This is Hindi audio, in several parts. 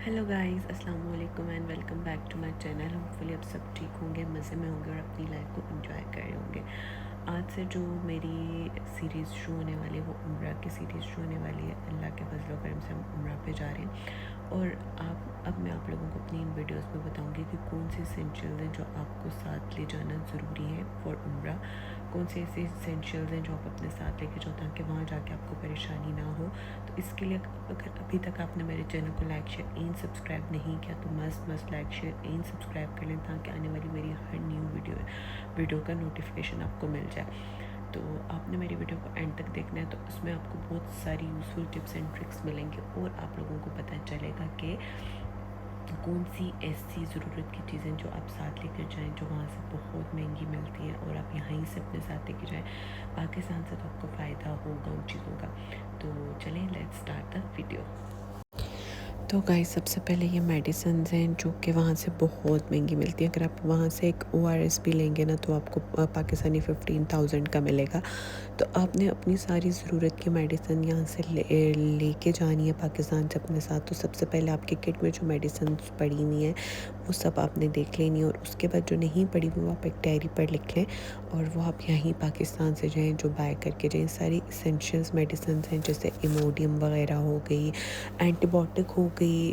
हेलो गाइस, अस्सलाम वालेकुम and welcome back to my channel. Hopefully आप सब ठीक होंगे, मज़े में होंगे और अपनी लाइफ को एंजॉय कर रहे होंगे। आज से जो मेरी सीरीज़ शुरू होने वाली है वो उम्रा की सीरीज़ शुरू होने वाली है। अल्लाह के फजल करम से हम उम्रा पे जा रहे हैं और अब मैं आप लोगों को अपनी इन वीडियोस में बताऊंगी कि कौन से एसेंशियल्स हैं जो आपको साथ ले जाना ज़रूरी है फॉर उम्रा, कौन से ऐसे एसेंशियल्स हैं जो आप अपने साथ लेके जाओ ताकि वहाँ जाके आपको परेशानी ना हो। तो इसके लिए अगर अभी तक आपने मेरे चैनल को लाइक शेयर एंड सब्सक्राइब नहीं किया तो must like share and subscribe कर लें ताकि आने वाली मेरी हर न्यू वीडियो का नोटिफिकेशन आपको मिल जाए। तो आपने मेरी वीडियो को एंड तक देखना है, तो उसमें आपको बहुत सारी यूज़फुल टिप्स एंड ट्रिक्स मिलेंगे और आप लोगों को पता चलेगा कि कौन सी ऐसी ज़रूरत की चीज़ें जो आप साथ लेकर जाएं जो वहाँ से बहुत महंगी मिलती हैं और आप यहाँ से अपने साथ लेकर जाएं। पाकिस्तान से तो आपको फ़ायदा होगा उन चीज़ों का। तो चलें, लेट्स स्टार्ट द वीडियो। तो गाइस, सबसे पहले ये मेडिसिन हैं जो कि वहाँ से बहुत महंगी मिलती है। अगर आप वहाँ से एक ORS भी लेंगे ना तो आपको पाकिस्तानी 15,000 का मिलेगा। तो आपने अपनी सारी ज़रूरत की मेडिसिन यहाँ से लेके जानी है पाकिस्तान से अपने साथ। तो सबसे पहले आपकी किट में जो मेडिसिन पड़ी हुई हैं वो सब आपने देख लेनी है और उसके बाद जो नहीं पड़ी हुई वो आप एक डायरी पर लिख लें और वो आप यहीं पाकिस्तान से जाएँ जो बाय करके जाएँ। सारी इसेंशियल्स मेडिसिन हैं जैसे इमोडियम वगैरह हो गई, एंटीबायोटिक हो गई,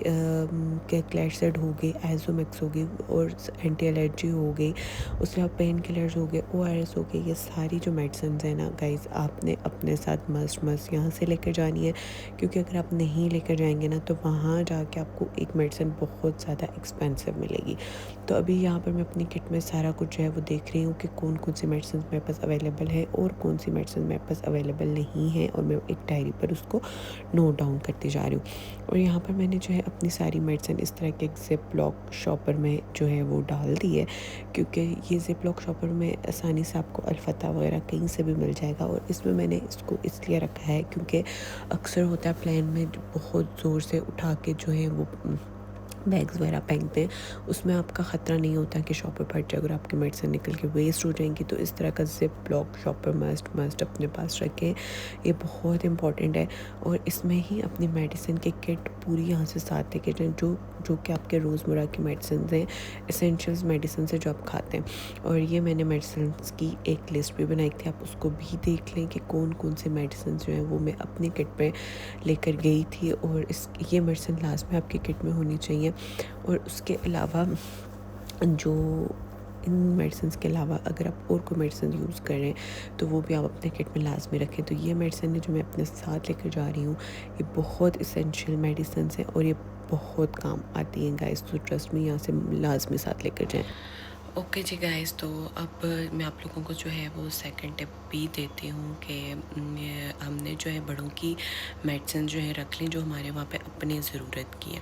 क्लैसिड हो गई, आइजोमिक्स हो गई और एंटी एलर्जी हो गई, उसके बाद पेन किलर्स हो गए, ORS हो गई। ये सारी जो मेडिसिन है ना गाइस, आपने अपने साथ मस्ट यहाँ से लेकर जानी है, क्योंकि अगर आप नहीं लेकर जाएंगे ना तो वहाँ जाके आपको एक मेडिसिन बहुत ज़्यादा एक्सपेंसिव मिलेगी। तो अभी यहाँ पर मैं अपनी किट में सारा कुछ जो है वो देख रही हूँ कि कौन कौन सी मेडिसिन मेरे पास अवेलेबल है और कौन सी मेडिसिन मेरे पास अवेलेबल नहीं है, और मैं एक डायरी पर उसको नोट डाउन करती जा रही हूँ। और यहाँ पर मैंने जो है अपनी सारी मेडिसिन इस तरह के एक जिप लॉक शॉपर में जो है वो डाल दी है, क्योंकि ये जिप लॉक शॉपर में आसानी से आपको अल्फता वगैरह कहीं से भी मिल जाएगा। और इसमें मैंने इसको इसलिए रखा है क्योंकि अक्सर होता है प्लेन में बहुत ज़ोर से उठा के जो है वो बैग्स वगैरह फेंकते हैं, उसमें आपका ख़तरा नहीं होता कि शॉपर फट जाए, अगर आपकी मेडिसिन निकल के वेस्ट हो जाएंगी। तो इस तरह का जिप लॉक शॉपर मस्ट अपने पास रखें, ये बहुत इंपॉर्टेंट है। और इसमें ही अपनी मेडिसिन की किट पूरी यहाँ से साथ लेके जाएँ जो जो कि आपके रोज़मर्रा की मेडिसिन हैं, एसेंशियल्स मेडिसिन से जो आप खाते हैं। और ये मैंने मेडिसिन की एक लिस्ट भी बनाई थी, आप उसको भी देख लें कि कौन कौन से मेडिसिन जो हैं वो मैं अपनी किट में लेकर गई थी। और ये मेडिसिन लास्ट में आपकी किट में होनी चाहिए। और उसके अलावा जो इन मेडिसिन के अलावा अगर आप और कोई मेडिसिन यूज़ कर रहे हैं तो वो भी आप अपने किट में लाजमी रखें। तो ये मेडिसिन जो मैं अपने साथ लेकर जा रही हूँ ये बहुत इसेंशियल मेडिसिन है और ये बहुत काम आती हैं गाइस, तो ट्रस्ट में यहाँ से लाजमी साथ लेकर जाएं। ओके जी गाइस, तो अब मैं आप लोगों को जो है वो सेकंड टिप भी देती हूँ कि हमने जो है बड़ों की मेडिसिन जो है रख ली जो हमारे वहाँ पे अपने ज़रूरत की है।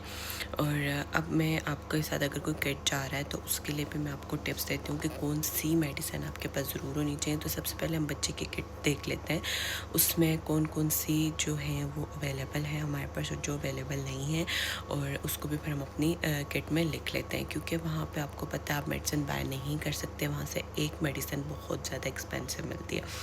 और अब मैं आपके साथ अगर कोई किट जा रहा है तो उसके लिए भी मैं आपको टिप्स देती हूँ कि कौन सी मेडिसिन आपके पास ज़रूर होनी चाहिए। तो सबसे पहले हम बच्चे की किट देख लेते हैं, उसमें कौन कौन सी जो है वो अवेलेबल है हमारे पास और जो अवेलेबल नहीं है, और उसको भी फिर हम अपनी किट में लिख लेते हैं, क्योंकि वहाँ पे आपको पता है आप मेडिसिन बाय नहीं कर सकते, वहाँ से एक मेडिसिन बहुत ज़्यादा एक्सपेंसिव मिलती है।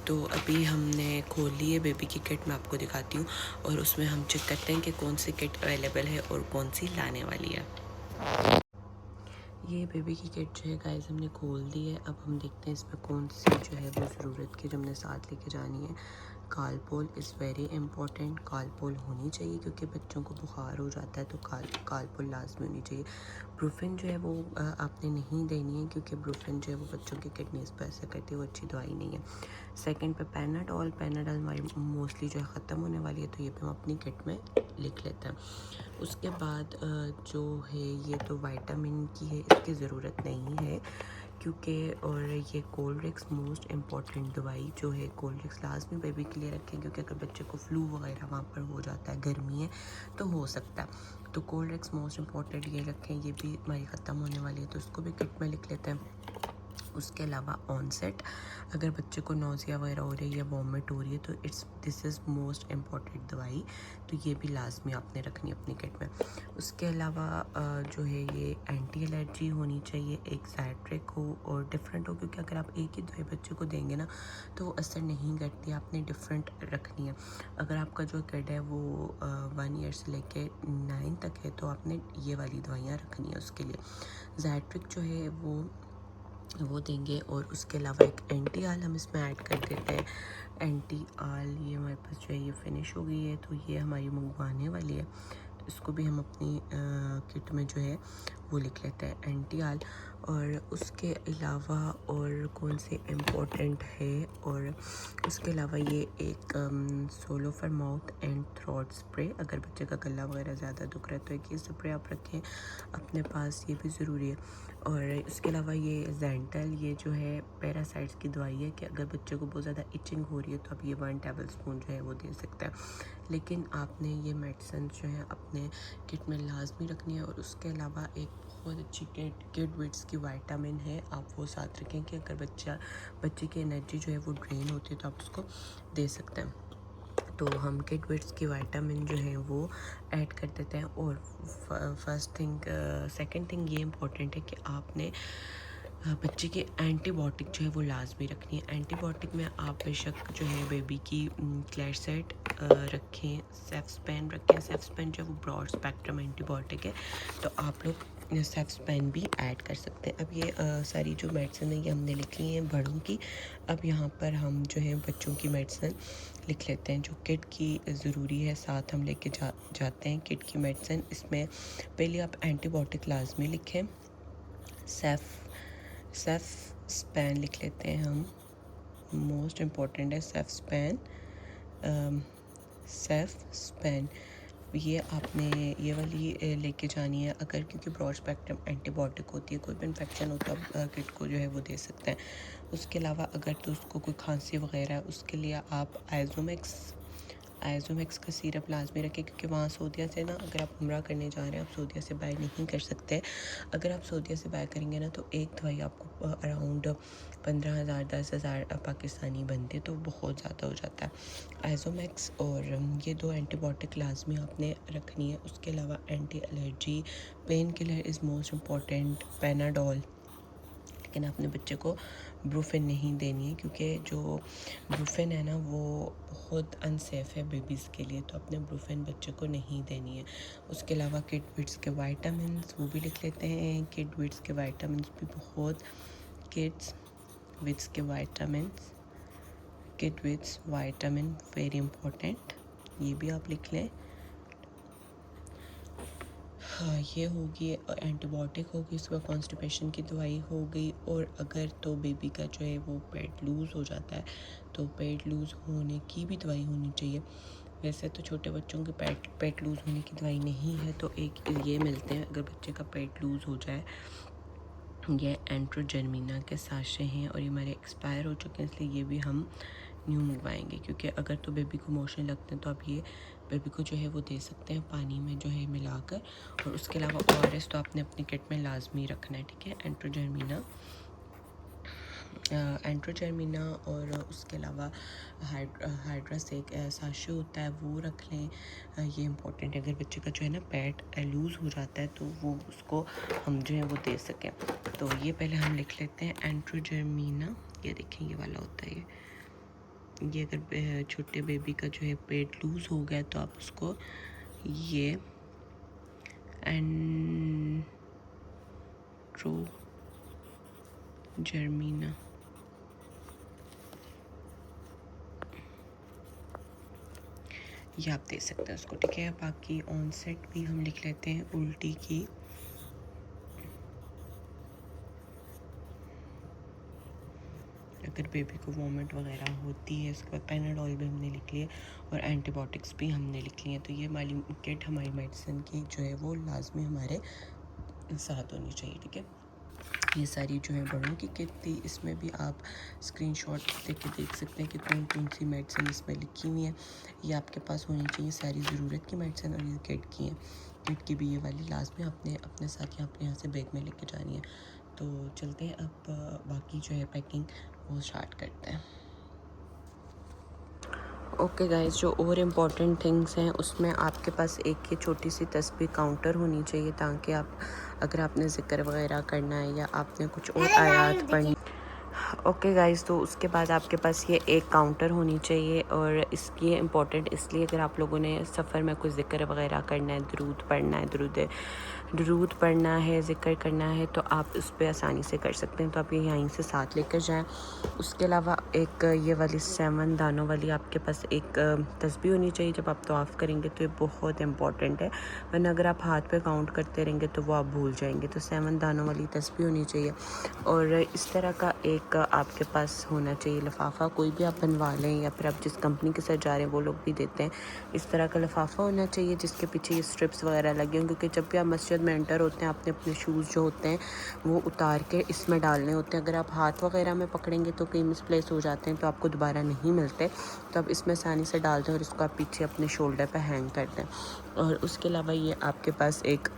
तो अभी हमने खोल ली है बेबी की किट, मैं आपको दिखाती हूँ और उसमें हम चेक करते हैं कि कौन सी किट अवेलेबल है और कौन सी लाने वाली है। ये बेबी की किट जो है गाइस हमने खोल दी है। अब हम देखते हैं इसमें कौन सी जो है वो ज़रूरत की जो हमने साथ लेके जानी है। Calpol is very important, Calpol होनी चाहिए क्योंकि बच्चों को बुखार हो जाता है तो कालपोल लाजमी होनी चाहिए। ब्रूफिन जो है वो आपने नहीं देनी है क्योंकि ब्रूफिन जो है वो बच्चों की किडनीज पर असर करती है, वो अच्छी दवाई नहीं है। सेकंड पे पैनाडॉल हमारी मोस्टली जो है ख़त्म होने वाली है, तो ये भी हम अपनी किट में लिख लेते हैं। उसके बाद जो है ये तो विटामिन की है, इसकी ज़रूरत नहीं है क्योंकि, और ये कोल्ड्रिक्स मोस्ट इम्पॉर्टेंट दवाई जो है कोल्ड्रिक्स लाजमी बेबी के लिए रखें, क्योंकि अगर बच्चे को फ्लू वगैरह वहाँ पर हो जाता है, गर्मी है तो हो सकता है। तो कोल्ड्रिक्स मोस्ट इम्पॉर्टेंट ये रखें, ये भी हमारी ख़त्म होने वाली है तो उसको भी किट में लिख लेते हैं। उसके अलावा ऑनसेट, अगर बच्चे को नौजिया वगैरह हो रही है या वॉमिट हो रही है तो दिस इज़ मोस्ट इम्पॉर्टेंट दवाई, तो ये भी लाजमी आपने रखनी है अपनी किट में। उसके अलावा जो है ये एंटी एलर्जी होनी चाहिए, एक ज़ाइट्रिक हो और डिफरेंट हो, क्योंकि अगर आप एक ही दवाई बच्चे को देंगे ना तो वो असर नहीं करती, आपने डिफरेंट रखनी है। अगर आपका जो किड है वो 1 ईयर से लेके 9 तक है तो आपने ये वाली दवाइयाँ रखनी है उसके लिए। ज़ाइट्रिक जो है वो देंगे, और उसके अलावा एक एंटी आल हम इसमें ऐड कर देते हैं। एंटी आल ये हमारे पास जो है ये फिनिश हो गई है, तो ये हमारी मंगवाने वाली है, तो इसको भी हम अपनी किट में जो है वो लिख लेते हैं एंटी आल। और उसके अलावा और कौन से इम्पोर्टेंट है, और उसके अलावा ये एक solo for mouth and throat spray, अगर बच्चे का गला वगैरह ज़्यादा दुख रहा है तो एक ये स्प्रे आप रखें अपने पास, ये भी ज़रूरी है। और उसके अलावा ये जेंटल, ये जो है पैरासाइट्स की दवाई है कि अगर बच्चे को बहुत ज़्यादा इचिंग हो रही है तो आप ये 1 टेबल स्पून जो है वो दे सकते हैं। लेकिन आपने ये मेडिसिन जो है अपने किट में लाजमी रखनी है। और उसके अलावा एक बहुत अच्छी किडविट्स की विटामिन है, आप वो साथ रखें कि अगर बच्चे की एनर्जी जो है वो ड्रेन होती है तो आप उसको दे सकते हैं। तो हम किडविट्स की विटामिन जो है वो ऐड कर देते हैं। और सेकंड थिंग ये इम्पोर्टेंट है कि आपने बच्चे की एंटीबायोटिक जो है वो लाजमी रखनी है। एंटीबायोटिक में आप बेशक जो है बेबी की क्लैरसेट रखें, सेफ्स्पैन रखें। सेफ्स्पैन जो है वो ब्रॉड स्पेक्ट्रम एंटीबायोटिक है, तो आप लोग सेफ्स्पैन भी ऐड कर सकते हैं। अब ये सारी जो मेडिसिन है ये हमने लिख ली हैं बड़ों की। अब यहाँ पर हम जो है बच्चों की मेडिसिन लिख लेते हैं जो किड की ज़रूरी है, साथ हम लेके जाते हैं किड की मेडिसिन। इसमें पहले आप एंटीबायोटिक लाजमी लिखें, सेफ्स्पैन लिख लेते हैं हम, मोस्ट इम्पॉर्टेंट है सेफ्स्पैन। सेफ्स्पैन ये आपने ये वाली लेके जानी है, अगर क्योंकि ब्रॉड स्पेक्ट्रम एंटीबायोटिक होती है, कोई भी इन्फेक्शन होता है किड को जो है वो दे सकते हैं। उसके अलावा अगर तो उसको कोई खांसी वगैरह है उसके लिए आप आइज़ोमैक्स का सिरप लाजमी रखें, क्योंकि वहाँ सऊदीया से ना, अगर आप उम्रा करने जा रहे हैं, आप सऊदीया से बाय नहीं कर सकते। अगर आप सऊदीया से बाय करेंगे ना तो एक दवाई आपको अराउंड 15,000 10,000 पाकिस्तानी बनते, तो बहुत ज़्यादा हो जाता है। आइज़ोमैक्स और ये 2 एंटीबायोटिक लाजमी आपने रखनी है। उसके अलावा anti allergy pain killer is most important, Panadol. लेकिन आपने बच्चे को ब्रूफिन नहीं देनी है, क्योंकि जो ब्रूफिन है ना वो बहुत अनसेफ़ है बेबीज़ के लिए, तो अपने ब्रूफिन बच्चे को नहीं देनी है। उसके अलावा किडविट्स के वाइटामिन वो भी लिख लेते हैं। किडविट्स के वाइटामिन भी बहुत, किड्स वाइटामिन वेरी इंपॉर्टेंट, ये भी आप लिख लें। हाँ, ये होगी एंटीबायोटिक होगी, उसके बाद कॉन्स्टिपेशन की दवाई हो गई। और अगर तो बेबी का जो है वो पेट लूज़ हो जाता है तो पेट लूज़ होने की भी दवाई होनी चाहिए। वैसे तो छोटे बच्चों के पेट लूज़ होने की दवाई नहीं है, तो एक ये मिलते हैं अगर बच्चे का पेट लूज़ हो जाए। ये एंट्रोजर्मिना के साशे हैं और ये हमारे एक्सपायर हो चुके हैं, इसलिए ये भी हम न्यू मंगवाएंगे। क्योंकि अगर तो बेबी को मोशन लगते हैं तो आप ये बेबी को जो है वो दे सकते हैं पानी में जो है मिलाकर। और उसके अलावा ORS तो आपने अपनी किट में लाजमी रखना है, ठीक है। एंट्रोजर्मिना और उसके अलावा हाइड्रासेक साशे होता है वो रख लें, ये इंपॉर्टेंट है। अगर बच्चे का जो है ना पेट लूज़ हो जाता है तो वो उसको हम जो है वो दे सकें। तो ये पहले हम लिख लेते हैं एंट्रोजर्मिना, ये देखें ये वाला होता है ये अगर छोटे बेबी का जो है पेट लूज़ हो गया तो आप उसको ये एंट्रोजर्मिना ये आप दे सकते हैं उसको, ठीक है। बाकी ऑनसेट भी हम लिख लेते हैं उल्टी की, अगर बेबी को वॉमिट वगैरह होती है। उसके बाद पैनाडोल भी हमने लिख लिया और एंटीबायोटिक्स भी हमने लिख लिए। तो ये हमारी किट हमारी मेडिसिन की जो है वो लाजमी हमारे साथ होनी चाहिए, ठीक है। ये सारी जो है बड़ों की किट थी, इसमें भी आप स्क्रीनशॉट देख सकते हैं कि कौन कौन सी मेडिसिन इसमें लिखी हुई है। ये आपके पास होनी चाहिए सारी ज़रूरत की मेडिसिन, और ये किट की हैं। किट की भी ये वाली लाजमी आपने अपने साथ या अपने यहाँ से बैग में लेके जानी है। तो चलते हैं अब बाकी जो है पैकिंग वो स्टार्ट करते हैं। ओके गाइस, जो और इम्पॉर्टेंट थिंग्स हैं उसमें आपके पास एक ये छोटी सी तस्बीह काउंटर होनी चाहिए, ताकि आप अगर आपने ज़िक्र वगैरह करना है या आपने कुछ और आयात पढ़नी। ओके गाइस, तो उसके बाद आपके पास ये एक काउंटर होनी चाहिए। और इसकी इम्पोर्टेंट इसलिए, अगर आप लोगों ने सफ़र में कुछ ज़िक्र वगैरह करना है, दरूद पढ़ना है, दरूद पढ़ना है, ज़िक्र करना है, तो आप उस पर आसानी से कर सकते हैं। तो आप ये यहीं से साथ लेकर जाएं। उसके अलावा एक ये वाली 7 दानों वाली आपके पास एक तस्बीह होनी चाहिए। जब आप तवाफ़ करेंगे तो ये बहुत इंपॉर्टेंट है, वरना अगर आप हाथ पे काउंट करते रहेंगे तो वो आप भूल जाएंगे। तो 7 दानों वाली तस्बीह होनी चाहिए। और इस तरह का एक आपके पास होना चाहिए लिफाफा, कोई भी आप बनवा लें या फिर आप जिस कंपनी के साथ जा रहे हैं वो लोग भी देते हैं। इस तरह का लिफाफा होना चाहिए जिसके पीछे ये स्ट्रिप्स वगैरह लगे हों, क्योंकि जब भी आप मस्जिद में एंटर होते हैं आपने अपने शूज़ जो होते हैं वो उतार के इसमें डालने होते हैं। अगर आप हाथ वगैरह में पकड़ेंगे तो कहीं मिसप्लेस हो जाते हैं, तो आपको दोबारा नहीं मिलते। तो आप इसमें आसानी से डाल दें और इसको आप पीछे अपने शोल्डर पर हैंग कर दें। और उसके अलावा ये आपके पास एक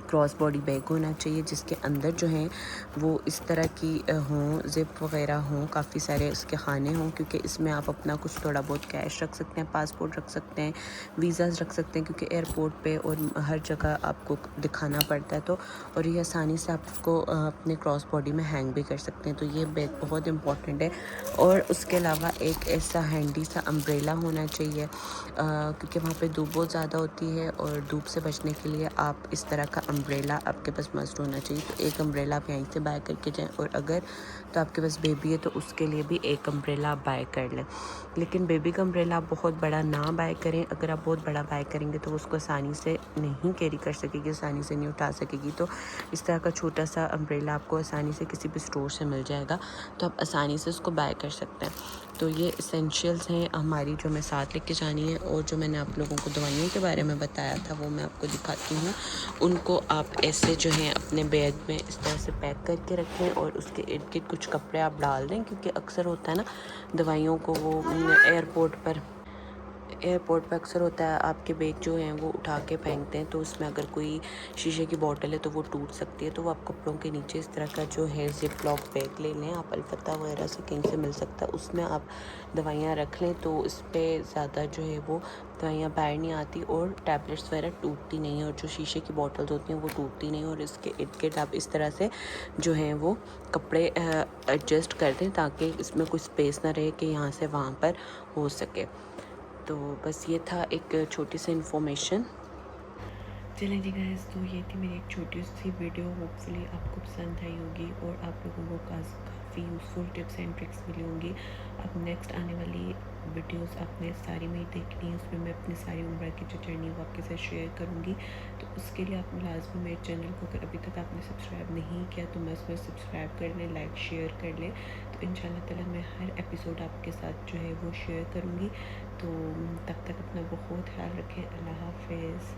क्रॉस बॉडी बैग होना चाहिए, जिसके अंदर जो हैं वो इस तरह की हों, ज़िप वगैरह हों, काफ़ी सारे इसके खाने हों, क्योंकि इसमें आप अपना कुछ थोड़ा बहुत कैश रख सकते हैं, पासपोर्ट रख सकते हैं, वीज़ाज़ रख सकते हैं, क्योंकि एयरपोर्ट पे और हर जगह आपको दिखाना पड़ता है। तो और ये आसानी से आप इसको अपने क्रॉस बॉडी में हैंग भी कर सकते हैं। तो ये बैग बहुत इंपॉर्टेंट है। और उसके अलावा एक ऐसा हैंडी सा अम्ब्रेला होना चाहिए, क्योंकि वहाँ पे धूप बहुत ज़्यादा होती है और धूप से बचने के लिए आप इस तरह का अम्ब्रेला आपके पास मस्ट होना चाहिए। तो एक अम्ब्रेला आप यहीं से बाय करके जाएं। और अगर तो आपके पास बेबी है तो उसके लिए भी एक अम्ब्रेला आप बाय कर लें, लेकिन बेबी का अम्ब्रेला आप बहुत बड़ा ना बाय करें। अगर आप बहुत बड़ा बाय करेंगे तो उसको आसानी से नहीं कैरी कर सकेगी, आसानी से नहीं उठा सकेगी। तो इस तरह का छोटा सा अम्ब्रेला आपको आसानी से किसी भी स्टोर से मिल जाएगा, तो आप आसानी से उसको बाय कर सकते हैं। तो ये इसेंशियल्स हैं हमारी, जो मैं साथ लेके जानी है। और जो मैंने आप लोगों को दवाइयों के बारे में बताया था वो मैं आपको दिखाती हूँ। उनको आप ऐसे जो हैं अपने बैग में इस तरह से पैक करके रखें और उसके इर्द गिर्द कुछ कपड़े आप डाल दें, क्योंकि अक्सर होता है ना दवाइयों को वो एयरपोर्ट पर अक्सर होता है आपके बैग जो हैं वो उठा के फेंकते हैं, तो उसमें अगर कोई शीशे की बोतल है तो वो टूट सकती है। तो वो आप कपड़ों के नीचे इस तरह का जो है जिप लॉक बैग ले लें, आप अलफता वगैरह से कहीं से मिल सकता है, उसमें आप दवाइयाँ रख लें। तो इस पर ज़्यादा जो है वो दवाइयाँ बाहर नहीं आती और टैबलेट्स वगैरह टूटती नहीं, और जो शीशे की बोतल्स होती हैं वो टूटती नहीं। और इसके इर्द गिर्द आप इस तरह से जो हैं वो कपड़े एडजस्ट कर दें, ताकि इसमें कोई स्पेस ना रहे कि यहाँ से वहाँ पर हो सके। तो बस ये था एक छोटी सी इन्फॉर्मेशन। चलें जी गाइस, तो ये थी मेरी एक छोटी सी वीडियो। होपफुली आपको पसंद आई होगी और आप लोगों को काफ़ी यूज़फुल टिप्स एंड ट्रिक्स मिली होंगी। अब नेक्स्ट आने वाली वीडियोस आपने सारी में देखनी है, उसमें मैं अपनी सारी उम्र की जो जर्नी वो आपके साथ शेयर करूँगी। तो उसके लिए आप लाजमी मेरे चैनल को, अगर अभी तक आपने सब्सक्राइब नहीं किया तो मैं उसमें सब्सक्राइब कर लें, लाइक शेयर कर लें। तो इंशाल्लाह ताला मैं हर एपिसोड आपके साथ जो है वो शेयर करूँगी। तो तब तक अपना बहुत ख्याल रखें। अल्लाह हाफ़िज़।